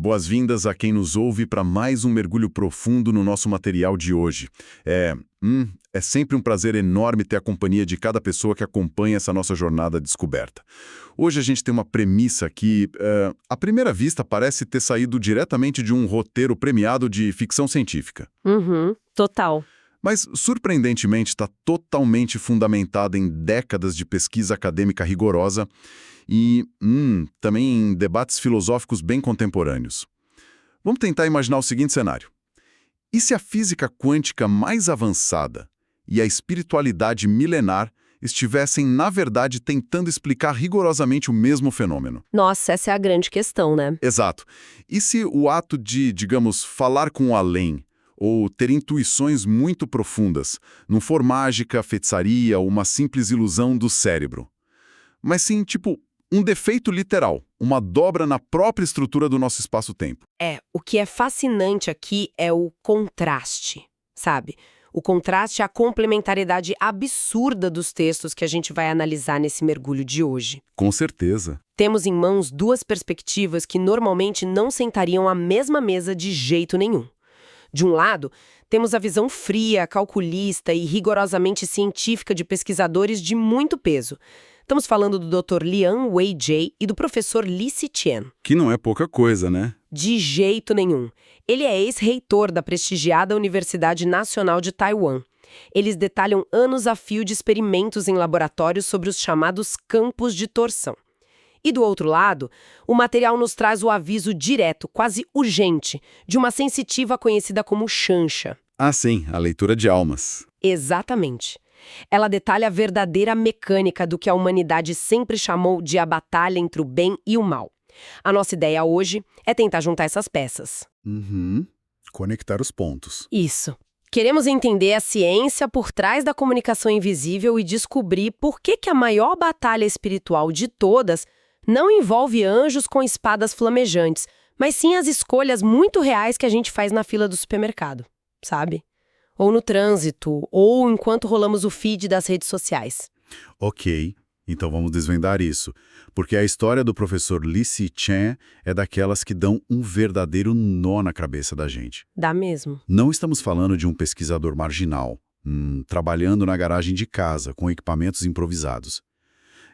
boas-vindas a quem nos ouve para mais um mergulho profundo no nosso material de hoje. É sempre um prazer enorme ter a companhia de cada pessoa que acompanha essa nossa jornada de descoberta. Hoje a gente tem uma premissa que, à primeira vista, parece ter saído diretamente de um roteiro premiado de ficção científica. Total. Mas, surpreendentemente, está totalmente fundamentada em décadas de pesquisa acadêmica rigorosa e também em debates filosóficos bem contemporâneos. Vamos tentar imaginar o seguinte cenário. E se a física quântica mais avançada e a espiritualidade milenar estivessem, na verdade, tentando explicar rigorosamente o mesmo fenômeno? Nossa, essa é a grande questão, né? Exato. E se o ato de, digamos, falar com o além, ou ter intuições muito profundas, não for mágica, feitiçaria ou uma simples ilusão do cérebro? Mas sim, tipo, um defeito literal, uma dobra na própria estrutura do nosso espaço-tempo. O que é fascinante aqui é o contraste, sabe? O contraste é a complementariedade absurda dos textos que a gente vai analisar nesse mergulho de hoje. Com certeza. Temos em mãos duas perspectivas que normalmente não sentariam à mesma mesa de jeito nenhum. De um lado, temos a visão fria, calculista e rigorosamente científica de pesquisadores de muito peso. Estamos falando do Dr. Lian Weijie e do professor Li Ziqian. Que não é pouca coisa, né? De jeito nenhum. Ele é ex-reitor da prestigiada Universidade Nacional de Taiwan. Eles detalham anos a fio de experimentos em laboratórios sobre os chamados campos de torção. E do outro lado, o material nos traz o aviso direto, quase urgente, de uma sensitiva conhecida como Shanxa. Ah, sim, a leitura de almas. Exatamente. Ela detalha a verdadeira mecânica do que a humanidade sempre chamou de a batalha entre o bem e o mal. A nossa ideia hoje é tentar juntar essas peças. Conectar os pontos. Isso. Queremos entender a ciência por trás da comunicação invisível e descobrir por que a maior batalha espiritual de todas não envolve anjos com espadas flamejantes, mas sim as escolhas muito reais que a gente faz na fila do supermercado, sabe? Ou no trânsito, ou enquanto rolamos o feed das redes sociais. Ok, então vamos desvendar isso. Porque a história do professor Li Ziqian é daquelas que dão um verdadeiro nó na cabeça da gente. Dá mesmo. Não estamos falando de um pesquisador marginal, trabalhando na garagem de casa, com equipamentos improvisados.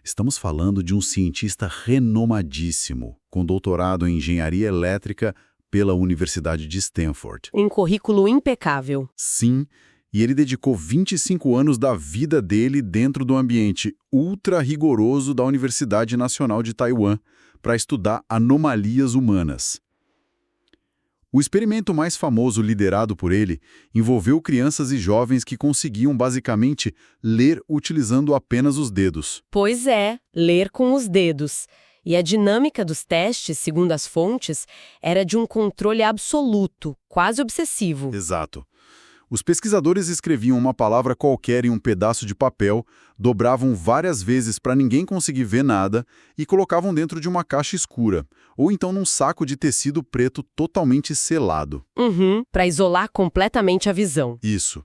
Estamos falando de um cientista renomadíssimo, com doutorado em engenharia elétrica pela Universidade de Stanford. Um currículo impecável. Sim, e ele dedicou 25 anos da vida dele dentro do ambiente ultra rigoroso da Universidade Nacional de Taiwan para estudar anomalias humanas. O experimento mais famoso liderado por ele envolveu crianças e jovens que conseguiam basicamente ler utilizando apenas os dedos. Pois é, ler com os dedos. E a dinâmica dos testes, segundo as fontes, era de um controle absoluto, quase obsessivo. Exato. Os pesquisadores escreviam uma palavra qualquer em um pedaço de papel, dobravam várias vezes para ninguém conseguir ver nada e colocavam dentro de uma caixa escura, ou então num saco de tecido preto totalmente selado. Para isolar completamente a visão. Isso.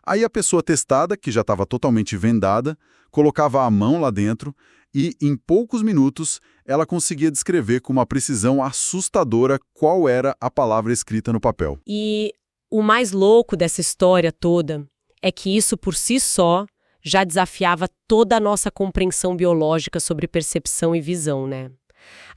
Aí a pessoa testada, que já estava totalmente vendada, colocava a mão lá dentro e, em poucos minutos, ela conseguia descrever com uma precisão assustadora qual era a palavra escrita no papel. E o mais louco dessa história toda é que isso por si só já desafiava toda a nossa compreensão biológica sobre percepção e visão, né?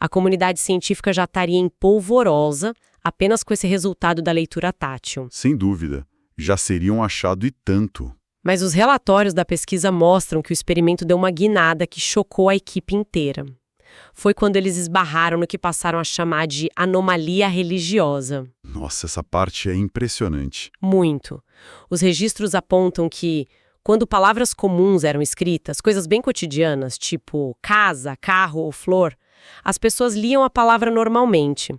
A comunidade científica já estaria em polvorosa apenas com esse resultado da leitura tátil. Sem dúvida. Já seriam achado e tanto. Mas os relatórios da pesquisa mostram que o experimento deu uma guinada que chocou a equipe inteira. Foi quando eles esbarraram no que passaram a chamar de anomalia religiosa. Nossa, essa parte é impressionante. Muito. Os registros apontam que, quando palavras comuns eram escritas, coisas bem cotidianas, tipo casa, carro ou flor, as pessoas liam a palavra normalmente.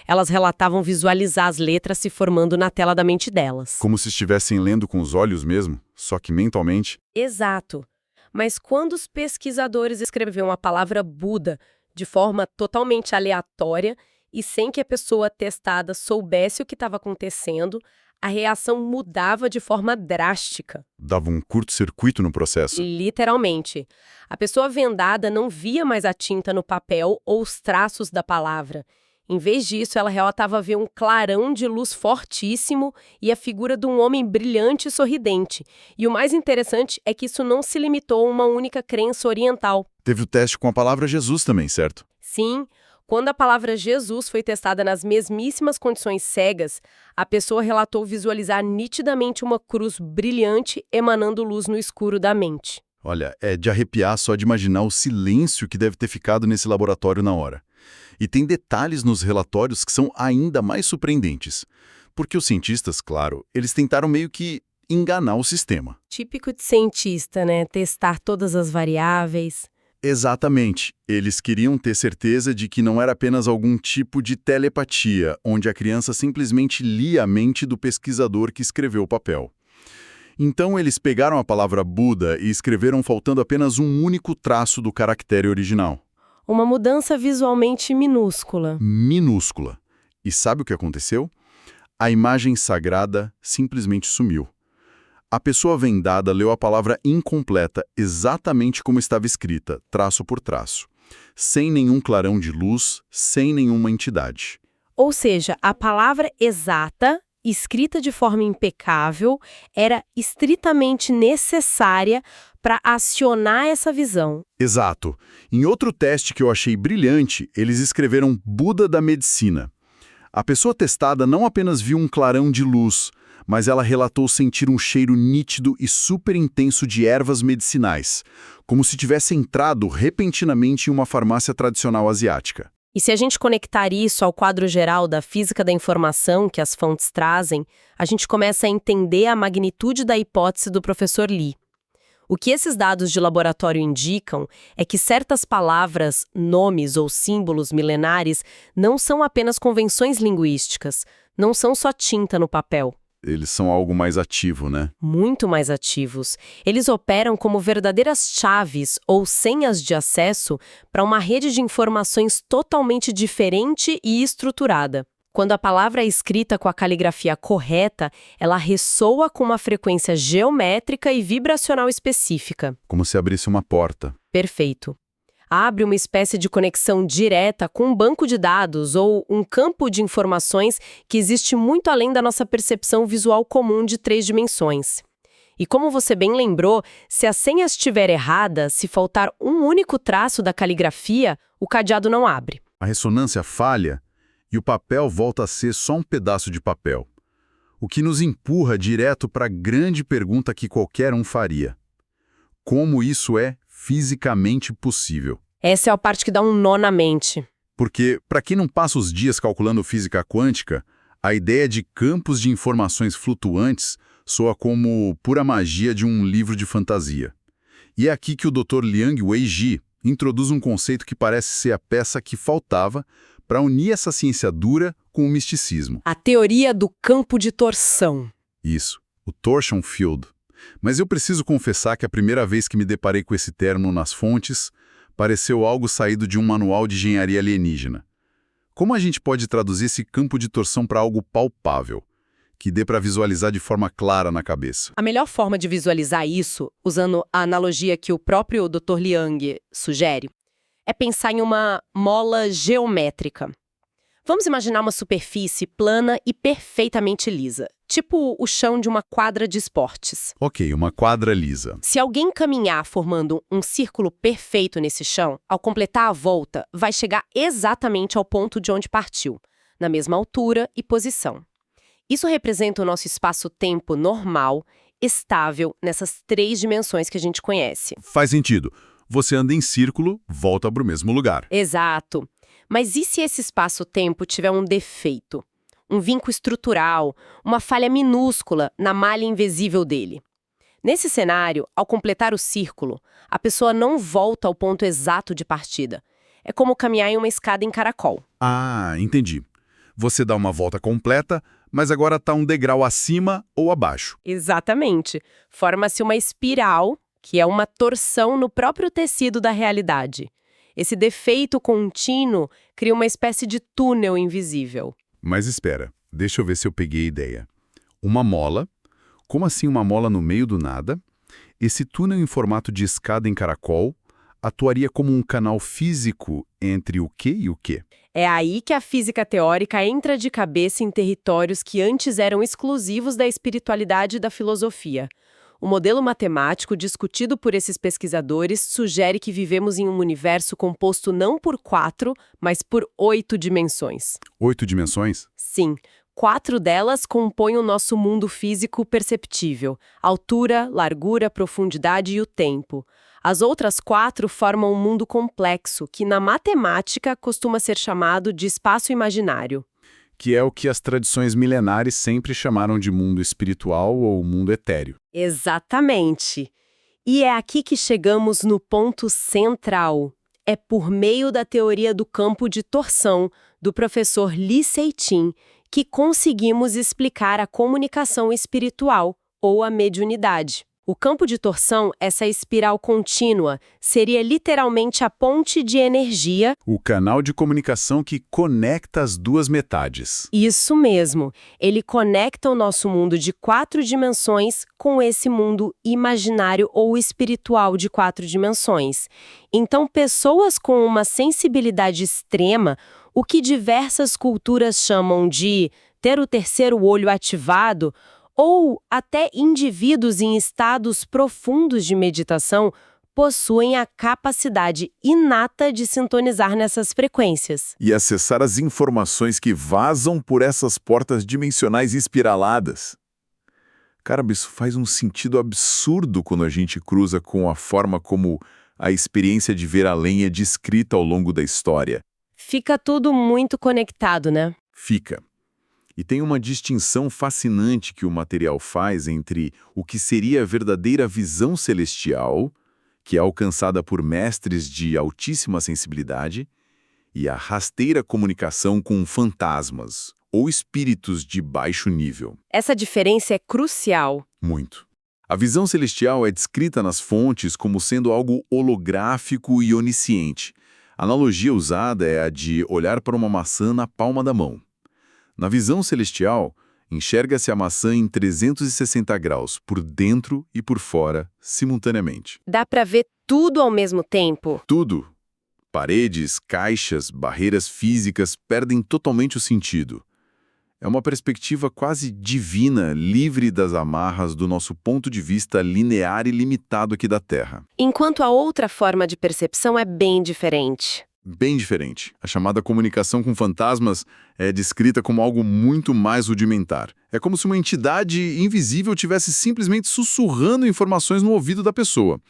Elas relatavam visualizar as letras se formando na tela da mente delas. Como se estivessem lendo com os olhos mesmo, só que mentalmente. Exato. Mas quando os pesquisadores escreviam a palavra Buda de forma totalmente aleatória e sem que a pessoa testada soubesse o que estava acontecendo, a reação mudava de forma drástica. Dava um curto-circuito no processo. Literalmente. A pessoa vendada não via mais a tinta no papel ou os traços da palavra. Em vez disso, ela relatava ver um clarão de luz fortíssimo e a figura de um homem brilhante e sorridente. E o mais interessante é que isso não se limitou a uma única crença oriental. Teve o teste com a palavra Jesus também, certo? Sim, quando a palavra Jesus foi testada nas mesmíssimas condições cegas, a pessoa relatou visualizar nitidamente uma cruz brilhante emanando luz no escuro da mente. Olha, é de arrepiar só de imaginar o silêncio que deve ter ficado nesse laboratório na hora. E tem detalhes nos relatórios que são ainda mais surpreendentes. Porque os cientistas, claro, eles tentaram meio que enganar o sistema. Típico de cientista, né? Testar todas as variáveis. Exatamente. Eles queriam ter certeza de que não era apenas algum tipo de telepatia, onde a criança simplesmente lia a mente do pesquisador que escreveu o papel. Então eles pegaram a palavra Buda e escreveram faltando apenas um único traço do caractere original. Uma mudança visualmente minúscula. Minúscula. E sabe o que aconteceu? A imagem sagrada simplesmente sumiu. A pessoa vendada leu a palavra incompleta exatamente como estava escrita, traço por traço. Sem nenhum clarão de luz, sem nenhuma entidade. Ou seja, a palavra exata, escrita de forma impecável, era estritamente necessária para acionar essa visão. Exato. Em outro teste que eu achei brilhante, eles escreveram Buda da medicina. A pessoa testada não apenas viu um clarão de luz, mas ela relatou sentir um cheiro nítido e super intenso de ervas medicinais, como se tivesse entrado repentinamente em uma farmácia tradicional asiática. E se a gente conectar isso ao quadro geral da física da informação que as fontes trazem, a gente começa a entender a magnitude da hipótese do professor Lee. O que esses dados de laboratório indicam é que certas palavras, nomes ou símbolos milenares não são apenas convenções linguísticas, não são só tinta no papel. Eles são algo mais ativo, né? Muito mais ativos. Eles operam como verdadeiras chaves ou senhas de acesso para uma rede de informações totalmente diferente e estruturada. Quando a palavra é escrita com a caligrafia correta, ela ressoa com uma frequência geométrica e vibracional específica. Como se abrisse uma porta. Perfeito. Abre uma espécie de conexão direta com um banco de dados ou um campo de informações que existe muito além da nossa percepção visual comum de 3 dimensões. E como você bem lembrou, se a senha estiver errada, se faltar um único traço da caligrafia, o cadeado não abre. A ressonância falha e o papel volta a ser só um pedaço de papel. O que nos empurra direto para a grande pergunta que qualquer um faria. Como isso é fisicamente possível? Essa é a parte que dá um nó na mente. Porque, para quem não passa os dias calculando física quântica, a ideia de campos de informações flutuantes soa como pura magia de um livro de fantasia. E é aqui que o Dr. Liang Weiji introduz um conceito que parece ser a peça que faltava para unir essa ciência dura com o misticismo. A teoria do campo de torção. Isso, o torsion field. Mas eu preciso confessar que a primeira vez que me deparei com esse termo nas fontes, pareceu algo saído de um manual de engenharia alienígena. Como a gente pode traduzir esse campo de torção para algo palpável, que dê para visualizar de forma clara na cabeça? A melhor forma de visualizar isso, usando a analogia que o próprio Dr. Liang sugere, é pensar em uma mola geométrica. Vamos imaginar uma superfície plana e perfeitamente lisa, tipo o chão de uma quadra de esportes. Ok, uma quadra lisa. Se alguém caminhar formando um círculo perfeito nesse chão, ao completar a volta, vai chegar exatamente ao ponto de onde partiu, na mesma altura e posição. Isso representa o nosso espaço-tempo normal, estável, nessas 3 dimensões que a gente conhece. Faz sentido. Você anda em círculo, volta para o mesmo lugar. Exato. Mas e se esse espaço-tempo tiver um defeito? Um vinco estrutural, uma falha minúscula na malha invisível dele? Nesse cenário, ao completar o círculo, a pessoa não volta ao ponto exato de partida. É como caminhar em uma escada em caracol. Ah, entendi. Você dá uma volta completa, mas agora está um degrau acima ou abaixo. Exatamente. Forma-se uma espiral, que é uma torção no próprio tecido da realidade. Esse defeito contínuo cria uma espécie de túnel invisível. Mas espera, deixa eu ver se eu peguei a ideia. Uma mola? Como assim uma mola no meio do nada? Esse túnel em formato de escada em caracol atuaria como um canal físico entre o quê e o quê? É aí que a física teórica entra de cabeça em territórios que antes eram exclusivos da espiritualidade e da filosofia. O modelo matemático discutido por esses pesquisadores sugere que vivemos em um universo composto não por 4, mas por 8 dimensões. 8 dimensões? Sim, 4 delas compõem o nosso mundo físico perceptível: altura, largura, profundidade e o tempo. As outras 4 formam um mundo complexo, que na matemática costuma ser chamado de espaço imaginário. Que é o que as tradições milenares sempre chamaram de mundo espiritual ou mundo etéreo. Exatamente. E é aqui que chegamos no ponto central. É por meio da teoria do campo de torção, do professor Lee Sei-Chin, que conseguimos explicar a comunicação espiritual, ou a mediunidade. O campo de torção, essa espiral contínua, seria literalmente a ponte de energia. O canal de comunicação que conecta as duas metades. Isso mesmo. Ele conecta o nosso mundo de 4 dimensões com esse mundo imaginário ou espiritual de 4 dimensões. Então, pessoas com uma sensibilidade extrema, o que diversas culturas chamam de ter o terceiro olho ativado, ou até indivíduos em estados profundos de meditação, possuem a capacidade inata de sintonizar nessas frequências. E acessar as informações que vazam por essas portas dimensionais espiraladas. Cara, isso faz um sentido absurdo quando a gente cruza com a forma como a experiência de ver além é descrita ao longo da história. Fica tudo muito conectado, né? Fica. E tem uma distinção fascinante que o material faz entre o que seria a verdadeira visão celestial, que é alcançada por mestres de altíssima sensibilidade, e a rasteira comunicação com fantasmas ou espíritos de baixo nível. Essa diferença é crucial. Muito. A visão celestial é descrita nas fontes como sendo algo holográfico e onisciente. A analogia usada é a de olhar para uma maçã na palma da mão. Na visão celestial, enxerga-se a maçã em 360 graus, por dentro e por fora, simultaneamente. Dá para ver tudo ao mesmo tempo? Tudo. Paredes, caixas, barreiras físicas perdem totalmente o sentido. É uma perspectiva quase divina, livre das amarras do nosso ponto de vista linear e limitado aqui da Terra. Enquanto a outra forma de percepção é bem diferente. Bem diferente. A chamada comunicação com fantasmas é descrita como algo muito mais rudimentar. É como se uma entidade invisível tivesse simplesmente sussurrando informações no ouvido da pessoa.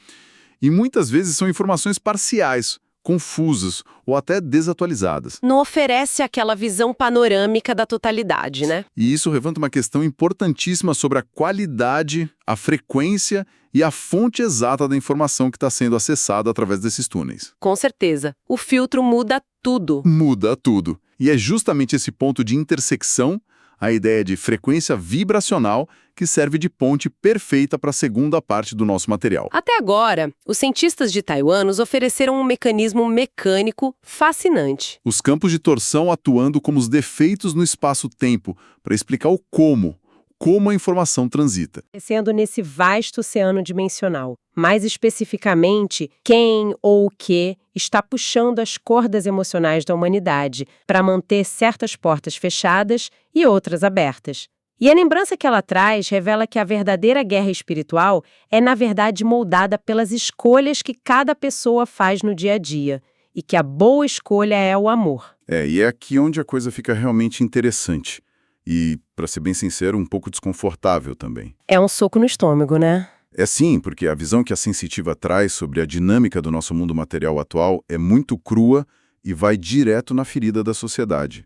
E muitas vezes são informações parciais, confusas ou até desatualizadas. Não oferece aquela visão panorâmica da totalidade, né? E isso levanta uma questão importantíssima sobre a qualidade, a frequência e a fonte exata da informação que está sendo acessada através desses túneis. Com certeza. O filtro muda tudo. Muda tudo. E é justamente esse ponto de intersecção, a ideia de frequência vibracional, que serve de ponte perfeita para a segunda parte do nosso material. Até agora, os cientistas de Taiwan nos ofereceram um mecanismo mecânico fascinante. Os campos de torção atuando como os defeitos no espaço-tempo para explicar o como a informação transita. Sendo nesse vasto oceano dimensional. Mais especificamente, quem ou o que está puxando as cordas emocionais da humanidade para manter certas portas fechadas e outras abertas. E a lembrança que ela traz revela que a verdadeira guerra espiritual é, na verdade, moldada pelas escolhas que cada pessoa faz no dia a dia, e que a boa escolha é o amor. E é aqui onde a coisa fica realmente interessante. E, para ser bem sincero, um pouco desconfortável também. É um soco no estômago, né? É sim, porque a visão que a sensitiva traz sobre a dinâmica do nosso mundo material atual é muito crua e vai direto na ferida da sociedade.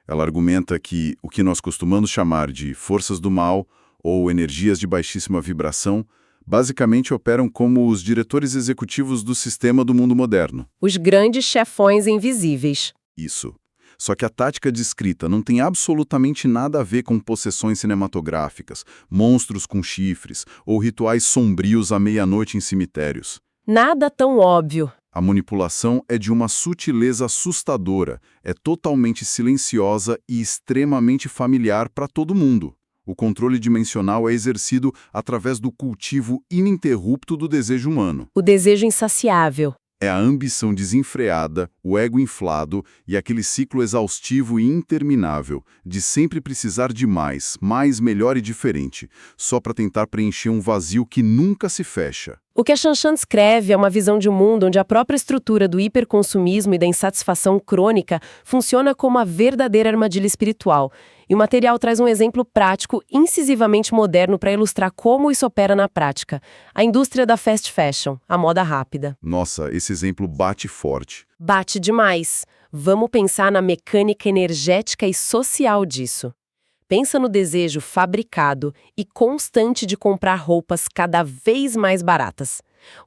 Ela argumenta que o que nós costumamos chamar de forças do mal ou energias de baixíssima vibração basicamente operam como os diretores executivos do sistema do mundo moderno. Os grandes chefões invisíveis. Isso. Só que a tática descrita não tem absolutamente nada a ver com possessões cinematográficas, monstros com chifres ou rituais sombrios à meia-noite em cemitérios. Nada tão óbvio. A manipulação é de uma sutileza assustadora, é totalmente silenciosa e extremamente familiar para todo mundo. O controle dimensional é exercido através do cultivo ininterrupto do desejo humano. O desejo insaciável. É a ambição desenfreada, o ego inflado e aquele ciclo exaustivo e interminável de sempre precisar de mais, melhor e diferente, só para tentar preencher um vazio que nunca se fecha. O que a Shanshan descreve é uma visão de um mundo onde a própria estrutura do hiperconsumismo e da insatisfação crônica funciona como a verdadeira armadilha espiritual. E o material traz um exemplo prático, incisivamente moderno para ilustrar como isso opera na prática. A indústria da fast fashion, a moda rápida. Nossa, esse exemplo bate forte. Bate demais. Vamos pensar na mecânica energética e social disso. Pensa no desejo fabricado e constante de comprar roupas cada vez mais baratas.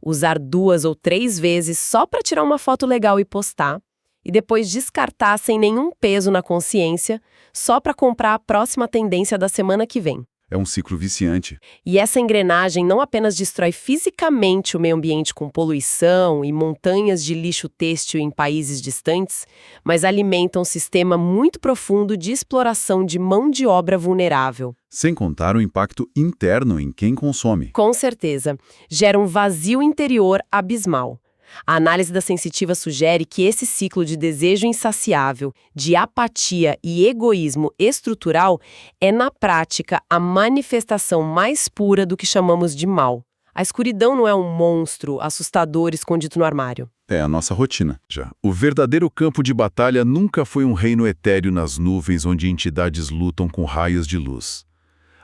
Usar 2 ou 3 vezes só para tirar uma foto legal e postar, e depois descartar sem nenhum peso na consciência, só para comprar a próxima tendência da semana que vem. É um ciclo viciante. E essa engrenagem não apenas destrói fisicamente o meio ambiente com poluição e montanhas de lixo têxtil em países distantes, mas alimenta um sistema muito profundo de exploração de mão de obra vulnerável. Sem contar o impacto interno em quem consome. Com certeza, gera um vazio interior abismal. A análise da Sensitiva sugere que esse ciclo de desejo insaciável, de apatia e egoísmo estrutural é, na prática, a manifestação mais pura do que chamamos de mal. A escuridão não é um monstro assustador escondido no armário. É a nossa rotina, já. O verdadeiro campo de batalha nunca foi um reino etéreo nas nuvens onde entidades lutam com raios de luz.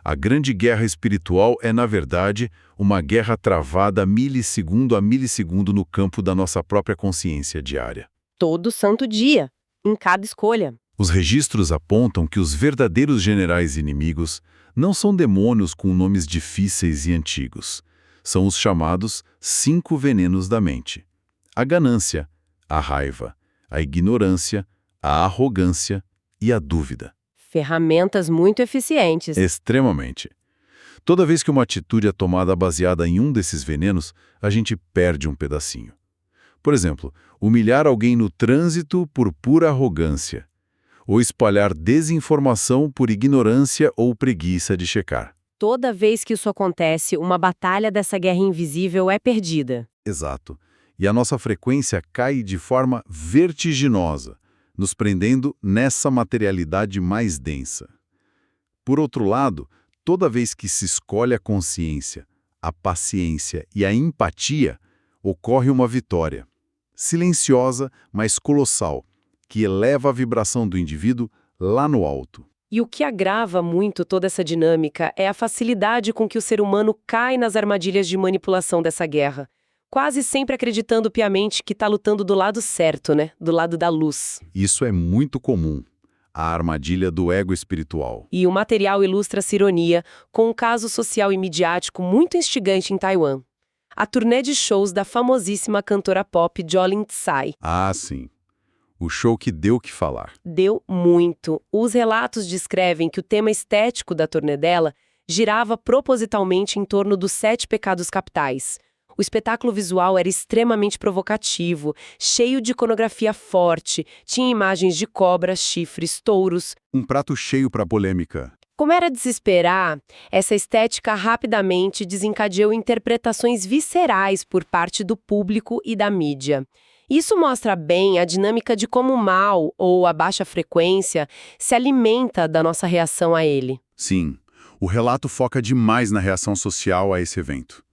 A grande guerra espiritual é, na verdade, uma guerra travada milissegundo a milissegundo no campo da nossa própria consciência diária. Todo santo dia, em cada escolha. Os registros apontam que os verdadeiros generais inimigos não são demônios com nomes difíceis e antigos. São os chamados 5 venenos da mente. A ganância, a raiva, a ignorância, a arrogância e a dúvida. Ferramentas muito eficientes. Extremamente. Toda vez que uma atitude é tomada baseada em um desses venenos, a gente perde um pedacinho. Por exemplo, humilhar alguém no trânsito por pura arrogância, ou espalhar desinformação por ignorância ou preguiça de checar. Toda vez que isso acontece, uma batalha dessa guerra invisível é perdida. Exato. E a nossa frequência cai de forma vertiginosa, nos prendendo nessa materialidade mais densa. Por outro lado, toda vez que se escolhe a consciência, a paciência e a empatia, ocorre uma vitória. Silenciosa, mas colossal, que eleva a vibração do indivíduo lá no alto. E o que agrava muito toda essa dinâmica é a facilidade com que o ser humano cai nas armadilhas de manipulação dessa guerra. Quase sempre acreditando piamente que está lutando do lado certo, né? Do lado da luz. Isso é muito comum. A armadilha do ego espiritual. E o material ilustra essa ironia com um caso social e midiático muito instigante em Taiwan. A turnê de shows da famosíssima cantora pop Jolin Tsai. Ah, sim. O show que deu o que falar. Deu muito. Os relatos descrevem que o tema estético da turnê dela girava propositalmente em torno dos 7 pecados capitais. O espetáculo visual era extremamente provocativo, cheio de iconografia forte, tinha imagens de cobras, chifres, touros. Um prato cheio para polêmica. Como era de se esperar, essa estética rapidamente desencadeou interpretações viscerais por parte do público e da mídia. Isso mostra bem a dinâmica de como o mal, ou a baixa frequência, se alimenta da nossa reação a ele. Sim, o relato foca demais na reação social a esse evento.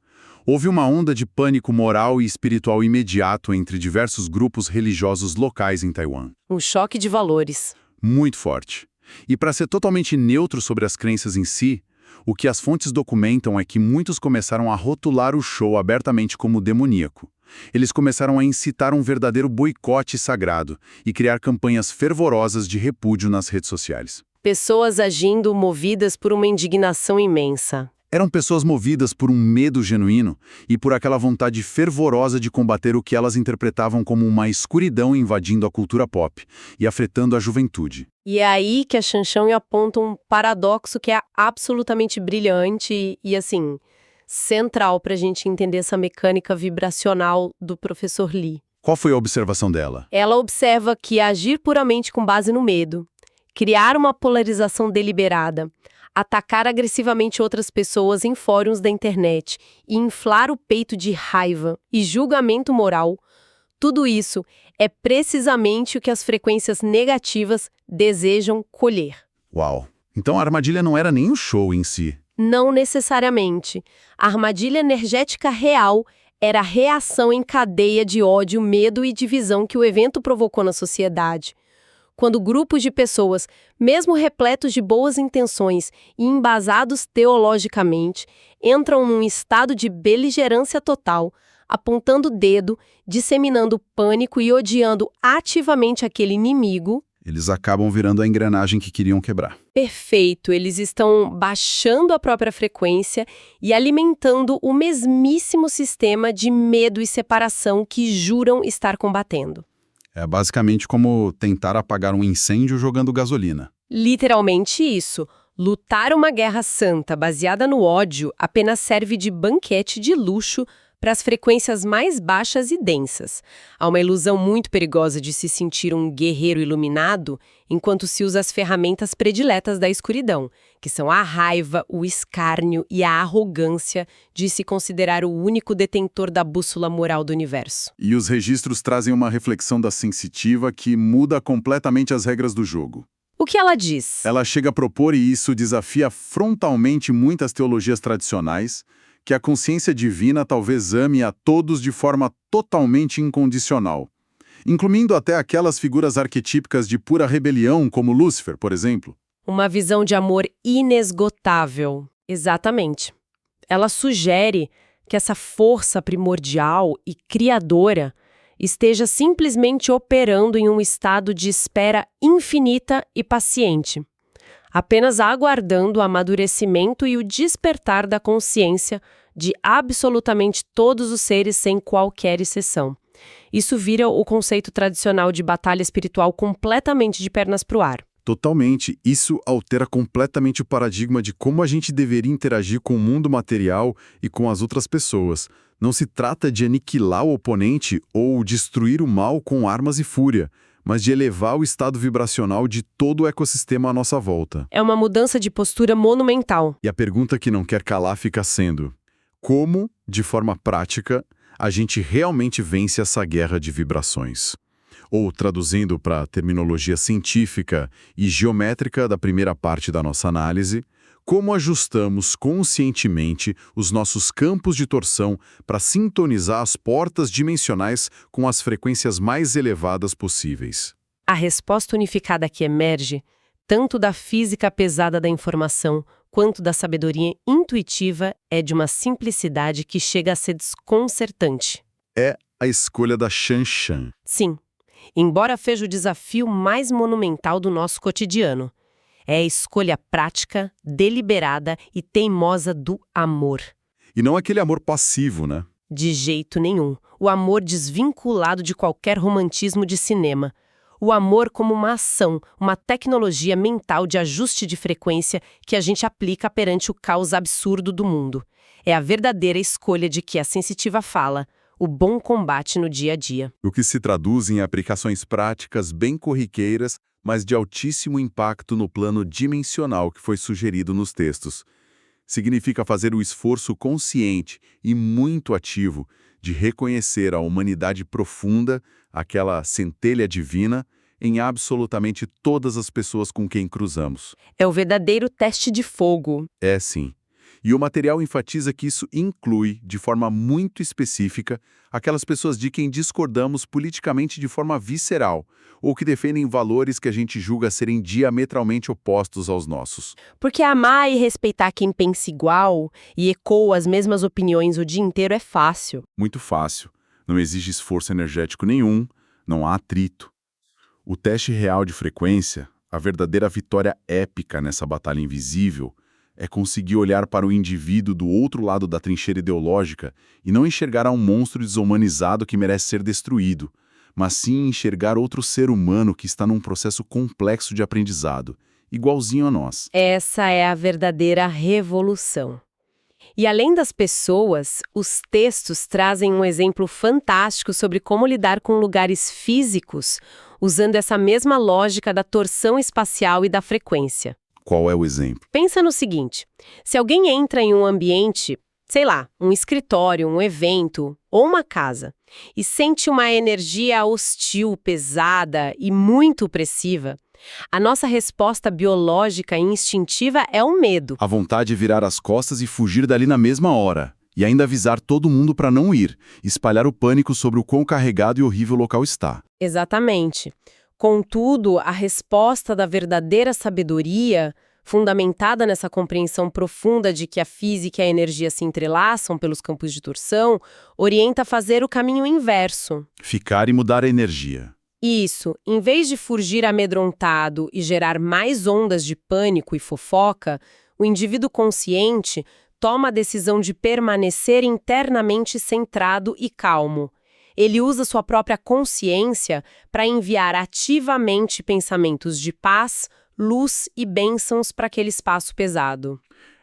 Houve uma onda de pânico moral e espiritual imediato entre diversos grupos religiosos locais em Taiwan. Um choque de valores. Muito forte. E para ser totalmente neutro sobre as crenças em si, o que as fontes documentam é que muitos começaram a rotular o show abertamente como demoníaco. Eles começaram a incitar um verdadeiro boicote sagrado e criar campanhas fervorosas de repúdio nas redes sociais. Pessoas agindo movidas por uma indignação imensa. Eram pessoas movidas por um medo genuíno e por aquela vontade fervorosa de combater o que elas interpretavam como uma escuridão invadindo a cultura pop e afetando a juventude. E é aí que a Shanshan aponta um paradoxo que é absolutamente brilhante e, assim, central para a gente entender essa mecânica vibracional do professor Lee. Qual foi a observação dela? Ela observa que agir puramente com base no medo, criar uma polarização deliberada, atacar agressivamente outras pessoas em fóruns da internet e inflar o peito de raiva e julgamento moral, Tudo isso é precisamente o que as frequências negativas desejam colher. Uau! Então a armadilha não era nem o show em si. Não necessariamente. A armadilha energética real era a reação em cadeia de ódio, medo e divisão que o evento provocou na sociedade. Quando grupos de pessoas, mesmo repletos de boas intenções e embasados teologicamente, entram num estado de beligerância total, apontando o dedo, disseminando pânico e odiando ativamente aquele inimigo. Eles acabam virando a engrenagem que queriam quebrar. Perfeito, eles estão baixando a própria frequência e alimentando o mesmíssimo sistema de medo e separação que juram estar combatendo. É basicamente como tentar apagar um incêndio jogando gasolina. Literalmente isso. Lutar uma guerra santa baseada no ódio apenas serve de banquete de luxo para as frequências mais baixas e densas. Há uma ilusão muito perigosa de se sentir um guerreiro iluminado enquanto se usa as ferramentas prediletas da escuridão, que são a raiva, o escárnio e a arrogância de se considerar o único detentor da bússola moral do universo. E os registros trazem uma reflexão da sensitiva que muda completamente as regras do jogo. O que ela diz? Ela chega a propor, e isso desafia frontalmente muitas teologias tradicionais, que a consciência divina talvez ame a todos de forma totalmente incondicional, incluindo até aquelas figuras arquetípicas de pura rebelião, como Lúcifer, por exemplo. Uma visão de amor inesgotável. Exatamente. Ela sugere que essa força primordial e criadora esteja simplesmente operando em um estado de espera infinita e paciente, apenas aguardando o amadurecimento e o despertar da consciência de absolutamente todos os seres sem qualquer exceção. Isso vira o conceito tradicional de batalha espiritual completamente de pernas pro ar. Totalmente. Isso altera completamente o paradigma de como a gente deveria interagir com o mundo material e com as outras pessoas. Não se trata de aniquilar o oponente ou destruir o mal com armas e fúria, mas de elevar o estado vibracional de todo o ecossistema à nossa volta. É uma mudança de postura monumental. E a pergunta que não quer calar fica sendo: como, de forma prática, a gente realmente vence essa guerra de vibrações? Ou, traduzindo para a terminologia científica e geométrica da primeira parte da nossa análise, como ajustamos conscientemente os nossos campos de torção para sintonizar as portas dimensionais com as frequências mais elevadas possíveis? A resposta unificada que emerge, tanto da física pesada da informação quanto da sabedoria intuitiva, é de uma simplicidade que chega a ser desconcertante. É a escolha da Shan-Shan. Sim, embora seja o desafio mais monumental do nosso cotidiano. É a escolha prática, deliberada e teimosa do amor. E não aquele amor passivo, né? De jeito nenhum. O amor desvinculado de qualquer romantismo de cinema. O amor como uma ação, uma tecnologia mental de ajuste de frequência que a gente aplica perante o caos absurdo do mundo. É a verdadeira escolha de que a sensitiva fala, o bom combate no dia a dia. O que se traduz em aplicações práticas bem corriqueiras, mas de altíssimo impacto no plano dimensional que foi sugerido nos textos. Significa fazer o esforço consciente e muito ativo de reconhecer a humanidade profunda, aquela centelha divina, em absolutamente todas as pessoas com quem cruzamos. É o verdadeiro teste de fogo. É sim. E o material enfatiza que isso inclui, de forma muito específica, aquelas pessoas de quem discordamos politicamente de forma visceral, ou que defendem valores que a gente julga serem diametralmente opostos aos nossos. Porque amar e respeitar quem pensa igual e ecoa as mesmas opiniões o dia inteiro é fácil. Muito fácil. Não exige esforço energético nenhum, não há atrito. O teste real de frequência, a verdadeira vitória épica nessa batalha invisível, é conseguir olhar para o indivíduo do outro lado da trincheira ideológica e não enxergar a um monstro desumanizado que merece ser destruído, mas sim enxergar outro ser humano que está num processo complexo de aprendizado, igualzinho a nós. Essa é a verdadeira revolução. E além das pessoas, os textos trazem um exemplo fantástico sobre como lidar com lugares físicos, usando essa mesma lógica da torção espacial e da frequência. Qual é o exemplo? Pensa no seguinte, se alguém entra em um ambiente, sei lá, um escritório, um evento ou uma casa, e sente uma energia hostil, pesada e muito opressiva, a nossa resposta biológica e instintiva é o medo. A vontade é virar as costas e fugir dali na mesma hora. E ainda avisar todo mundo para não ir, espalhar o pânico sobre o quão carregado e horrível o local está. Exatamente. Contudo, a resposta da verdadeira sabedoria, fundamentada nessa compreensão profunda de que a física e a energia se entrelaçam pelos campos de torção, orienta a fazer o caminho inverso. Ficar e mudar a energia. Isso, em vez de fugir amedrontado e gerar mais ondas de pânico e fofoca, o indivíduo consciente toma a decisão de permanecer internamente centrado e calmo. Ele usa sua própria consciência para enviar ativamente pensamentos de paz, luz e bênçãos para aquele espaço pesado.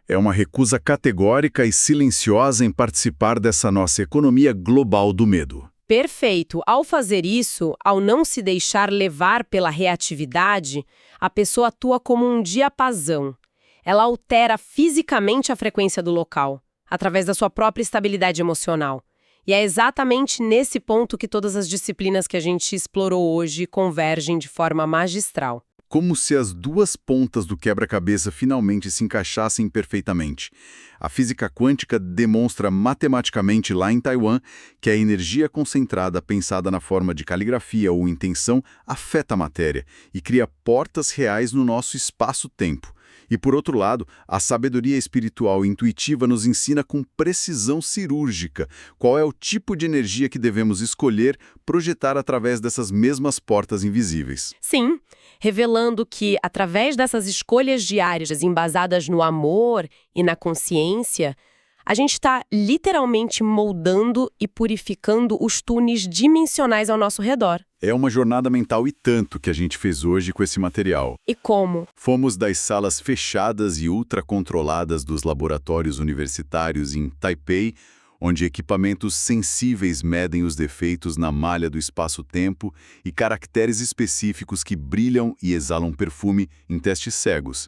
É uma recusa categórica e silenciosa em participar dessa nossa economia global do medo. Perfeito. Ao fazer isso, ao não se deixar levar pela reatividade, a pessoa atua como um diapasão. Ela altera fisicamente a frequência do local, através da sua própria estabilidade emocional. E é exatamente nesse ponto que todas as disciplinas que a gente explorou hoje convergem de forma magistral. Como se as duas pontas do quebra-cabeça finalmente se encaixassem perfeitamente. A física quântica demonstra matematicamente lá em Taiwan que a energia concentrada pensada na forma de caligrafia ou intenção afeta a matéria e cria portas reais no nosso espaço-tempo. E, por outro lado, a sabedoria espiritual intuitiva nos ensina com precisão cirúrgica qual é o tipo de energia que devemos escolher projetar através dessas mesmas portas invisíveis. Sim, revelando que, através dessas escolhas diárias embasadas no amor e na consciência, a gente está literalmente moldando e purificando os túneis dimensionais ao nosso redor. É uma jornada mental e tanto que a gente fez hoje com esse material. E como? Fomos das salas fechadas e ultracontroladas dos laboratórios universitários em Taipei, onde equipamentos sensíveis medem os defeitos na malha do espaço-tempo e caracteres específicos que brilham e exalam perfume em testes cegos,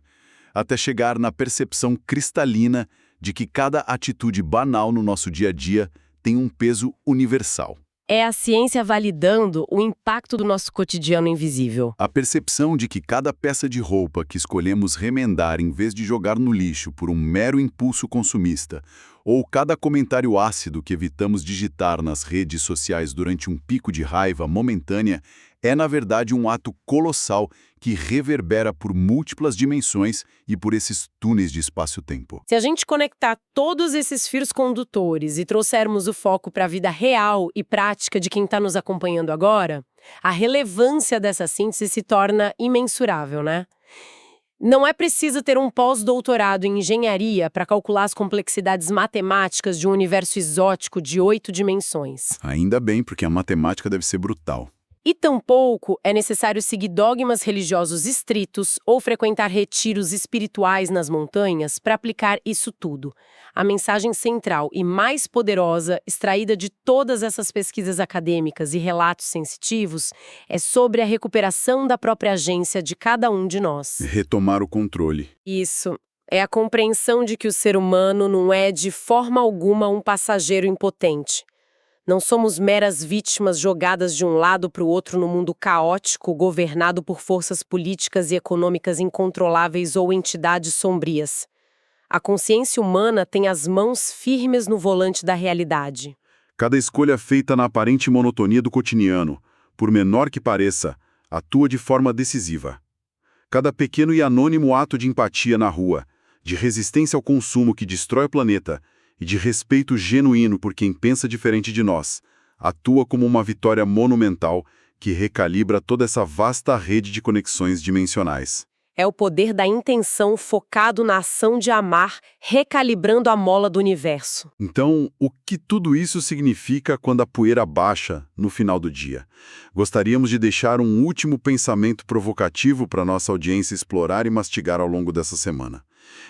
até chegar na percepção cristalina de que cada atitude banal no nosso dia a dia tem um peso universal. É a ciência validando o impacto do nosso cotidiano invisível. A percepção de que cada peça de roupa que escolhemos remendar em vez de jogar no lixo por um mero impulso consumista, ou cada comentário ácido que evitamos digitar nas redes sociais durante um pico de raiva momentânea, é na verdade um ato colossal que reverbera por múltiplas dimensões e por esses túneis de espaço-tempo. Se a gente conectar todos esses fios condutores e trouxermos o foco para a vida real e prática de quem está nos acompanhando agora, a relevância dessa síntese se torna imensurável, né? Não é preciso ter um pós-doutorado em engenharia para calcular as complexidades matemáticas de um universo exótico de 8 dimensões. Ainda bem, porque a matemática deve ser brutal. E tampouco é necessário seguir dogmas religiosos estritos ou frequentar retiros espirituais nas montanhas para aplicar isso tudo. A mensagem central e mais poderosa, extraída de todas essas pesquisas acadêmicas e relatos sensitivos, é sobre a recuperação da própria agência de cada um de nós. Retomar o controle. Isso. É a compreensão de que o ser humano não é de forma alguma um passageiro impotente. Não somos meras vítimas jogadas de um lado para o outro no mundo caótico, governado por forças políticas e econômicas incontroláveis ou entidades sombrias. A consciência humana tem as mãos firmes no volante da realidade. Cada escolha feita na aparente monotonia do cotidiano, por menor que pareça, atua de forma decisiva. Cada pequeno e anônimo ato de empatia na rua, de resistência ao consumo que destrói o planeta, e de respeito genuíno por quem pensa diferente de nós, atua como uma vitória monumental que recalibra toda essa vasta rede de conexões dimensionais. É o poder da intenção focado na ação de amar, recalibrando a mola do universo. Então, o que tudo isso significa quando a poeira baixa no final do dia? Gostaríamos de deixar um último pensamento provocativo para nossa audiência explorar e mastigar ao longo dessa semana.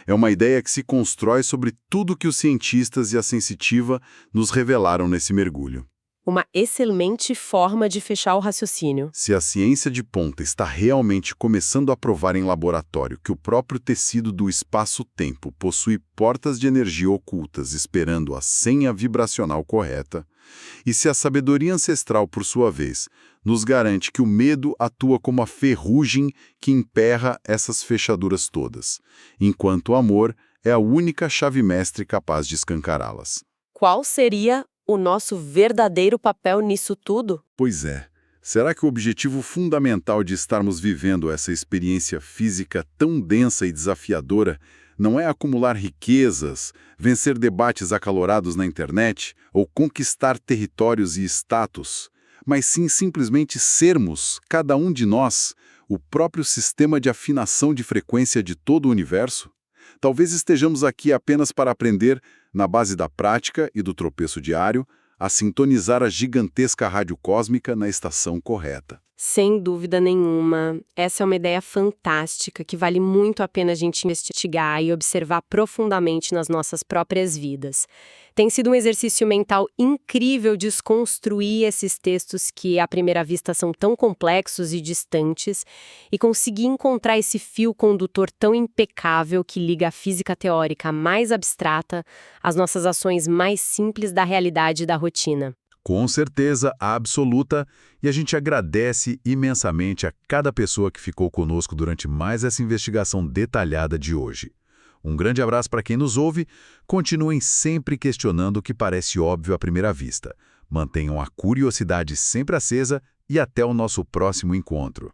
É uma ideia que se constrói sobre tudo que os cientistas e a sensitiva nos revelaram nesse mergulho. Uma excelente forma de fechar o raciocínio. Se a ciência de ponta está realmente começando a provar em laboratório que o próprio tecido do espaço-tempo possui portas de energia ocultas esperando a senha vibracional correta, E se a sabedoria ancestral, por sua vez, nos garante que o medo atua como a ferrugem que emperra essas fechaduras todas, enquanto o amor é a única chave mestre capaz de escancará-las. Qual seria o nosso verdadeiro papel nisso tudo? Pois é. Será que o objetivo fundamental de estarmos vivendo essa experiência física tão densa e desafiadora não é acumular riquezas, vencer debates acalorados na internet ou conquistar territórios e status, mas sim simplesmente sermos, cada um de nós, o próprio sistema de afinação de frequência de todo o universo? Talvez estejamos aqui apenas para aprender, na base da prática e do tropeço diário, a sintonizar a gigantesca rádio cósmica na estação correta. Sem dúvida nenhuma. Essa é uma ideia fantástica que vale muito a pena a gente investigar e observar profundamente nas nossas próprias vidas. Tem sido um exercício mental incrível desconstruir esses textos que, à primeira vista, são tão complexos e distantes e conseguir encontrar esse fio condutor tão impecável que liga a física teórica mais abstrata às nossas ações mais simples da realidade e da rotina. Com certeza absoluta, e a gente agradece imensamente a cada pessoa que ficou conosco durante mais essa investigação detalhada de hoje. Um grande abraço para quem nos ouve, continuem sempre questionando o que parece óbvio à primeira vista. Mantenham a curiosidade sempre acesa e até o nosso próximo encontro.